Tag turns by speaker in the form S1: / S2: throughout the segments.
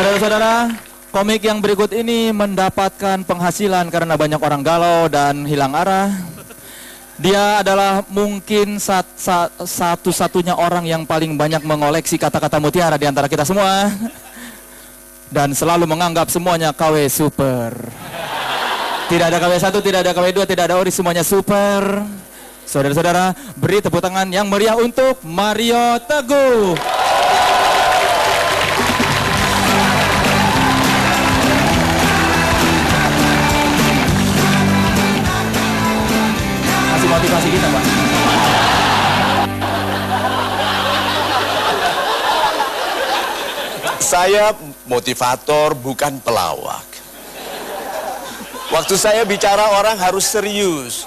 S1: Saudara-saudara, komik yang berikut ini mendapatkan penghasilan karena banyak orang galau dan hilang arah. Dia adalah mungkin satu-satunya orang yang paling banyak mengoleksi kata-kata mutiara di antara kita semua. Dan selalu menganggap semuanya KW super. Tidak ada KW 1, tidak ada KW 2, tidak ada ori, semuanya super. Saudara-saudara, beri tepuk tangan yang meriah untuk Mario Teguh. Kasih motivasi kita, Pak.
S2: Saya motivator, bukan pelawak. Waktu saya bicara orang harus serius.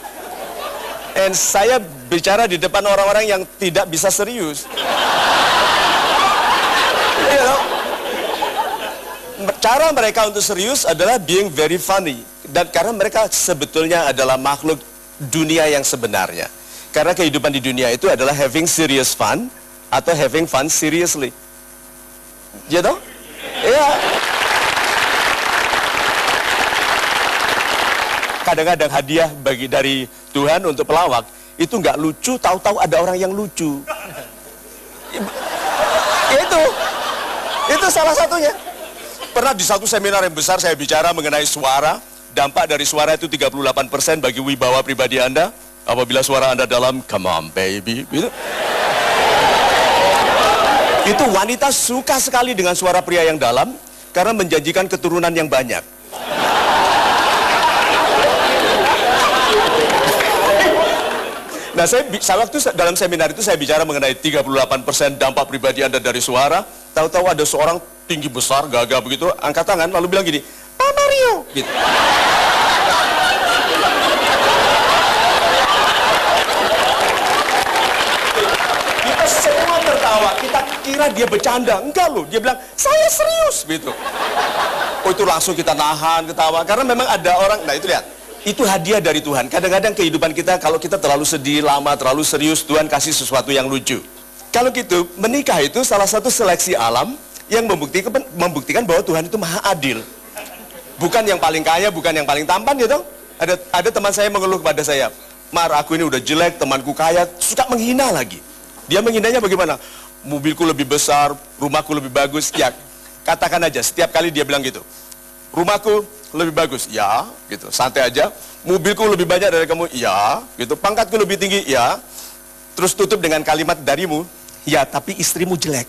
S2: Dan saya bicara di depan orang-orang yang tidak bisa serius. You know? Cara mereka untuk serius adalah being very funny. Dan karena mereka sebetulnya adalah makhluk dunia yang sebenarnya. Karena kehidupan di dunia itu adalah having serious fun atau having fun seriously. Gitu? Iya. Kadang-kadang hadiah dari Tuhan untuk pelawak itu nggak lucu, tahu-tahu ada orang yang lucu. Itu salah satunya. Pernah di satu seminar yang besar saya bicara mengenai suara. Dampak dari suara itu 38% bagi wibawa pribadi Anda. Apabila suara Anda dalam, come on baby, gitu. Itu wanita suka sekali dengan suara pria yang dalam karena menjanjikan keturunan yang banyak. Nah, saya waktu dalam seminar itu saya bicara mengenai 38% dampak pribadi Anda dari suara. Tahu-tahu ada seorang tinggi besar, gagah begitu, angkat tangan lalu bilang gini, Pak Mario, gitu. Kita semua tertawa, kita kira dia bercanda. Enggak loh, dia bilang, saya serius, gitu. Oh, itu langsung kita nahan, ketawa. Karena memang ada orang, nah itu lihat. Itu hadiah dari Tuhan. Kadang-kadang kehidupan kita, kalau kita terlalu sedih, lama, terlalu serius, Tuhan kasih sesuatu yang lucu. Kalau gitu, menikah itu salah satu seleksi alam yang membuktikan bahwa Tuhan itu maha adil. Bukan yang paling kaya, bukan yang paling tampan, gitu. Ada teman saya mengeluh kepada saya, Mar, aku ini udah jelek, temanku kaya, suka menghina lagi. Dia menghinanya bagaimana? Mobilku lebih besar, rumahku lebih bagus. Ya, katakan aja, setiap kali dia bilang gitu. Rumahku lebih bagus, ya, gitu, santai aja. Mobilku lebih banyak dari kamu, ya, gitu. Pangkatku lebih tinggi, ya. Terus tutup dengan kalimat darimu, ya, tapi istrimu jelek.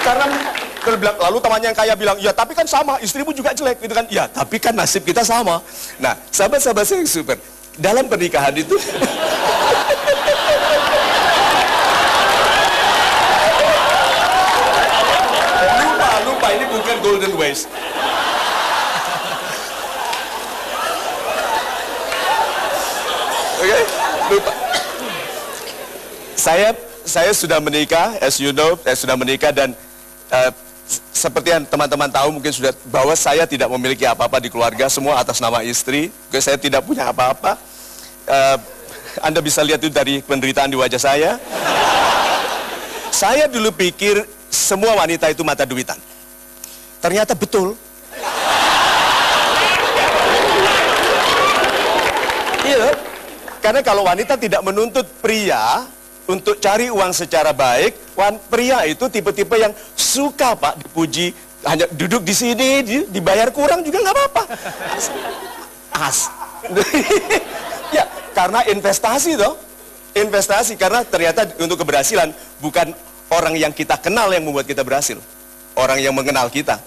S2: Karena kalau bilang, lalu temannya yang kaya bilang, ya, tapi kan sama, istrimu juga jelek, gitu kan? Ya, tapi kan nasib kita sama. Nah, sahabat-sahabat saya yang super, dalam pernikahan itu. Lupa, ini bukan golden waste. Oke, lupa. Saya sudah menikah, as you know, saya sudah menikah dan seperti yang teman-teman tahu mungkin sudah bahwa saya tidak memiliki apa-apa di keluarga, semua atas nama istri. Saya tidak punya apa-apa. Anda bisa lihat itu dari penderitaan di wajah saya. Saya dulu pikir semua wanita itu mata duitan. Ternyata betul. Iya. Karena kalau wanita tidak menuntut pria untuk cari uang secara baik, pria itu tipe-tipe yang suka, Pak, dipuji, hanya duduk di sini, dibayar kurang juga nggak apa-apa. Ya, karena investasi toh. Investasi, karena ternyata untuk keberhasilan bukan orang yang kita kenal yang membuat kita berhasil. Orang yang mengenal kita.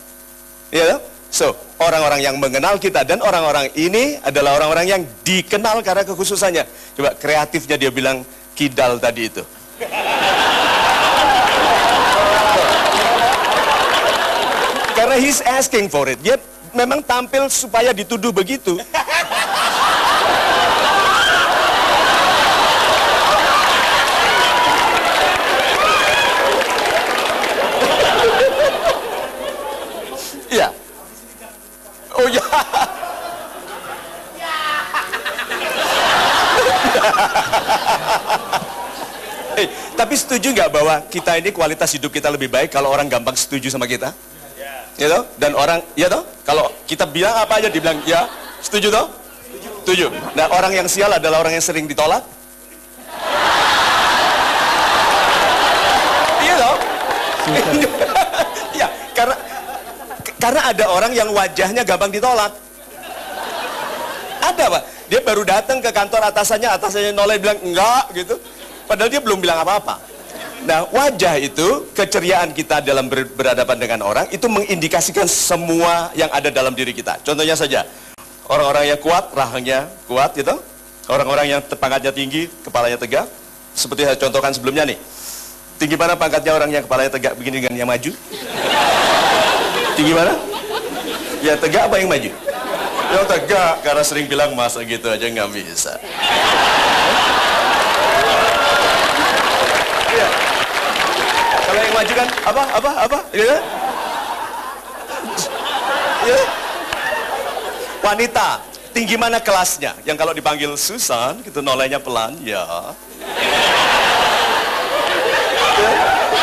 S2: Ya, so, orang-orang yang mengenal kita dan orang-orang ini adalah orang-orang yang dikenal karena kekhususannya. Coba kreatifnya dia bilang kidal tadi itu. Karena he's asking for it. Dia memang tampil supaya dituduh begitu. Iya. Oh ya. Tapi setuju nggak bahwa kita ini kualitas hidup kita lebih baik kalau orang gampang setuju sama kita? Ya toh? Dan orang, ya toh? Kalau kita bilang apa aja dibilang, ya, setuju toh? Setuju. Nah, orang yang sial adalah orang yang sering ditolak. Iya toh? Ya, karena ada orang yang wajahnya gampang ditolak. Ada, Pak. Dia baru datang ke kantor atasannya noleh bilang enggak gitu. Padahal dia belum bilang apa-apa. Nah, wajah itu, keceriaan kita dalam berhadapan dengan orang, itu mengindikasikan semua yang ada dalam diri kita. Contohnya saja, orang-orang yang kuat, rahangnya kuat gitu. Orang-orang yang pangkatnya tinggi, kepalanya tegak. Seperti saya contohkan sebelumnya nih. Tinggi mana pangkatnya orang yang kepalanya tegak begini dengan yang maju? Tinggi mana? Ya tegak apa yang maju? Yang tegak, karena sering bilang masa gitu aja nggak bisa. Kalau yang maju kan apa? Ya. Ya. Wanita, tinggi mana kelasnya? Yang kalau dipanggil Susan, gitu nolehnya pelan, ya. Ya.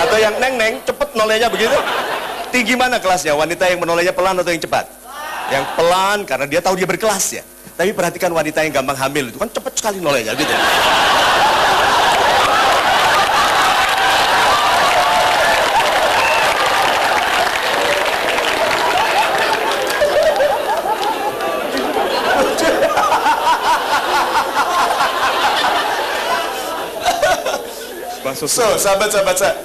S2: Atau yang neng cepet nolehnya begitu. Tinggi mana kelasnya? Wanita yang menolehnya pelan atau yang cepat? Yang pelan karena dia tahu dia berkelas ya. Tapi perhatikan wanita yang gampang hamil itu kan cepet sekali nolehnya gitu. So, sahabat-sahabat saya.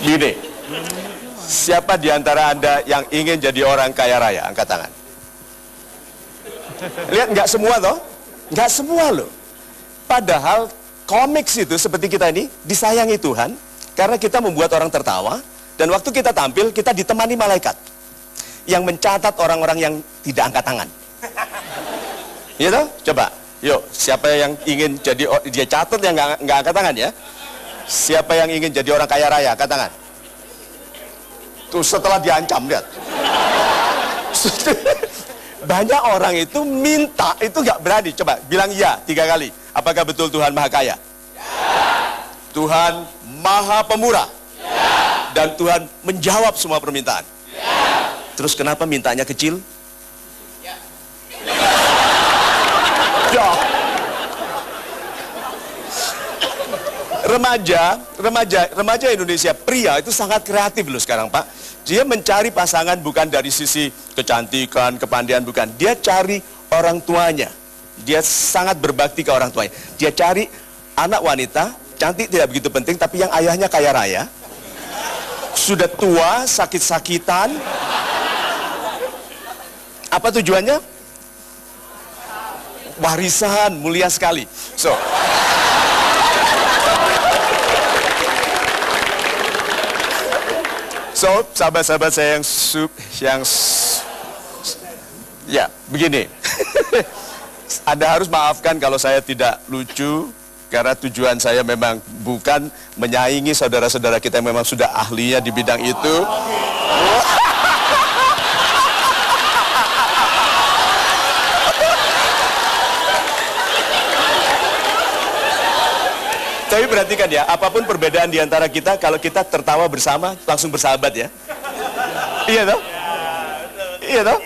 S2: Gini, siapa di antara Anda yang ingin jadi orang kaya raya? Angkat tangan. Lihat, nggak semua toh? Nggak semua loh. Padahal komiks itu seperti kita ini disayangi Tuhan karena kita membuat orang tertawa dan waktu kita tampil kita ditemani malaikat yang mencatat orang-orang yang tidak angkat tangan. Iya toh? Coba, yuk, siapa yang ingin jadi, dia catat yang nggak angkat tangan ya? Siapa yang ingin jadi orang kaya raya? Angkat tangan. Tuh setelah diancam, lihat. Banyak orang itu minta, itu nggak berani. Coba, bilang ya 3 kali. Apakah betul Tuhan Maha Kaya? Ya. Tuhan Maha Pemurah? Ya. Dan Tuhan menjawab semua permintaan? Ya. Terus kenapa mintanya kecil? Remaja Indonesia pria itu sangat kreatif loh sekarang Pak. Dia mencari pasangan bukan dari sisi kecantikan, kepandaian, bukan. Dia cari orang tuanya. Dia sangat berbakti ke orang tuanya. Dia cari anak wanita, cantik tidak begitu penting, tapi yang ayahnya kaya raya, sudah tua, sakit-sakitan. Apa tujuannya? Warisan, mulia sekali. So, sahabat-sahabat saya ya, begini. Anda harus maafkan kalau saya tidak lucu, karena tujuan saya memang bukan menyaingi saudara-saudara kita yang memang sudah ahlinya di bidang itu. Tapi perhatikan ya, apapun perbedaan di antara kita, kalau kita tertawa bersama, langsung bersahabat ya. Iya toh? Iya toh?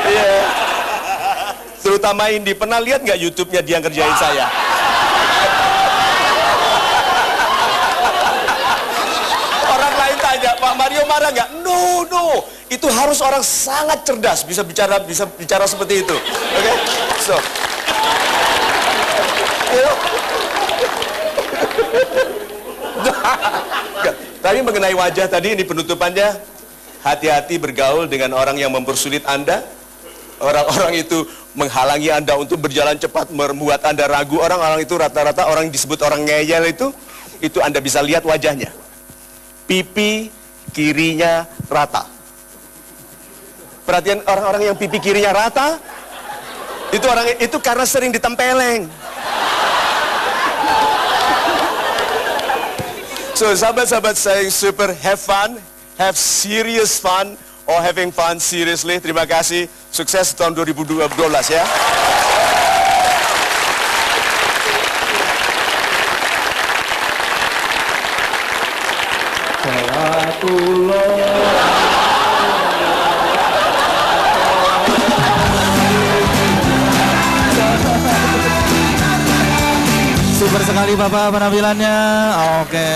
S2: Iya. Terutama Indi, pernah lihat nggak YouTube-nya dia ngerjain saya? Orang lain tanya, Pak Mario marah nggak? No. Itu harus orang sangat cerdas bisa bicara seperti itu. Oke? So. Tadi mengenai wajah tadi, ini penutupannya. Hati-hati bergaul dengan orang yang mempersulit Anda. Orang-orang itu menghalangi Anda untuk berjalan cepat, membuat Anda ragu. Orang-orang itu rata-rata orang yang disebut orang ngeyel itu Anda bisa lihat wajahnya. Pipi kirinya rata. Perhatian orang-orang yang pipi kirinya rata, itu karena sering ditempeleng. So, sahabat-sahabat saya super have fun, have serious fun or having fun seriously. Terima kasih. Sukses tahun 2012 ya.
S1: Super sekali Bapak penampilannya. Oke.